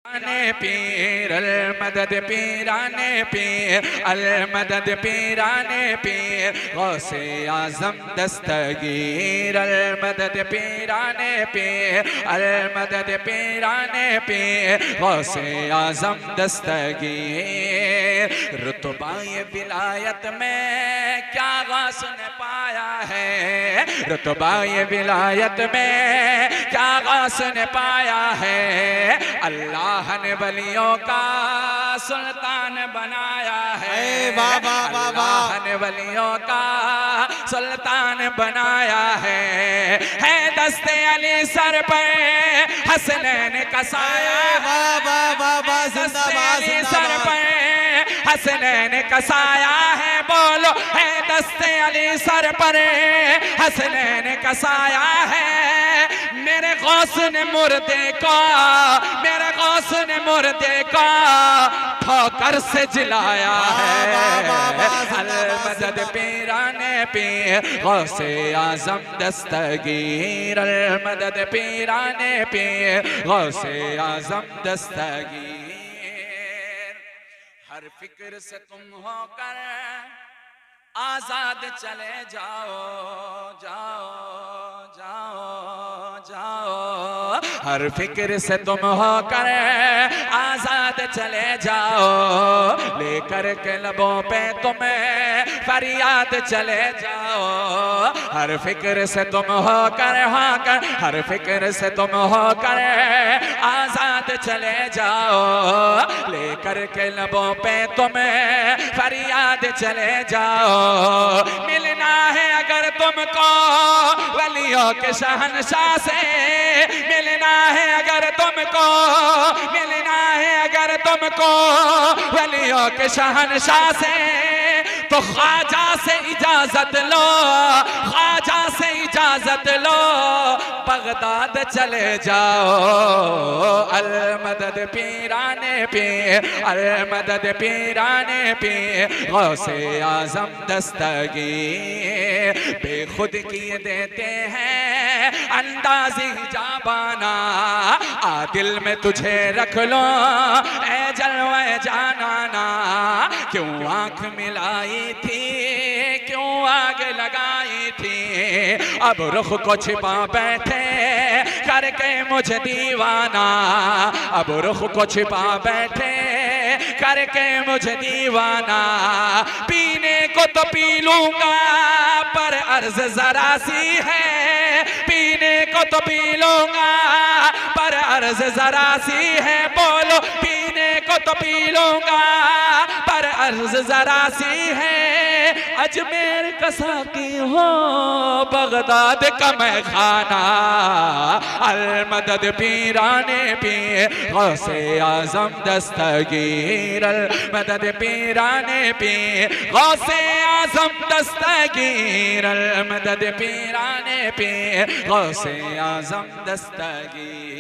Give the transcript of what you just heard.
पीराने पीर अल मदद पीराने पीर अल मदद पीराने पीर गौसे आज़म दस्तगीर अल मदद पीराने पीर अल मदद पीराने पीर गौसे आज़म दस्तगीर। रुतबा ये विलायत में क्या गौस ने पाया है, रुतबा ये विलायत में क्या गौस ने पाया है। अल्लाह ने वलियों का सुल्तान बनाया है, अल्लाह ने वलियों का सुल्तान बनाया है दस्ते अली सर पर हसनैन का साया, दस्ते अली सर पर हसनैन का साया है। बोलो है दस्ते अली सर पर हसनैन का साया है। मेरे गौस ने मुर्दे को, मेरे गौस ने मुर्दे को ठोकर से जिलाया है। अल मदद पीराने पीर गौसे आज़म दस्तगीर अल मदद पीराने पीर गौसे आज़म दस्तगीर। हर फिक्र से तुम होकर आजाद चले जाओ जाओ जाओ जाओ, हर फिक्र से तुम होकर आजाद चले जाओ। लेकर के लबों पे तुम्हें फरियाद चले जाओ। हर फिक्र से तुम होकर हर फिक्र से तुम होकर आजाद चले जाओ। लेकर के लबों पे तुम्हें फरियाद चले जाओ। मिलना है अगर तुमको वलियों के शहंशाह से, मिलना है अगर तुमको, मिलना है अगर तुमको वलियों के शहंशाह से, तो ख्वाजा से इजाजत लो, ख्वाजा से इजाजत लो, बगदाद चले जाओ। अल मदद पीराने पीर अल मदद पीराने पीर गौसे आज़म दस्तगीर। बेखुद किए देते हैं अंदाज़ी जाबाना, आदिल में तुझे रख लो ए जलवे जानाना। क्यों आँख मिलाई थी, क्यों आग लगाई थी, अब रुख को छिपा बैठे करके मुझे दीवाना। अब रुख को छिपा बैठे करके मुझे दीवाना। पीने को तो पी लूंगा पर अर्ज जरा सी है, पीने को तो पी लूंगा पर अर्ज जरा सी है। बोलो पीने को तो पी लूंगा पर अर्ज जरा सी है। अजमेर का साकी हो बगदाद का मैं खाना। अल मदद पीराने पीर गौसे आज़म दस्तगीर अल मदद पीराने पीर गौसे आज़म दस्तगीर अल मदद पीराने पीर गौसे आज़म दस्तगीर।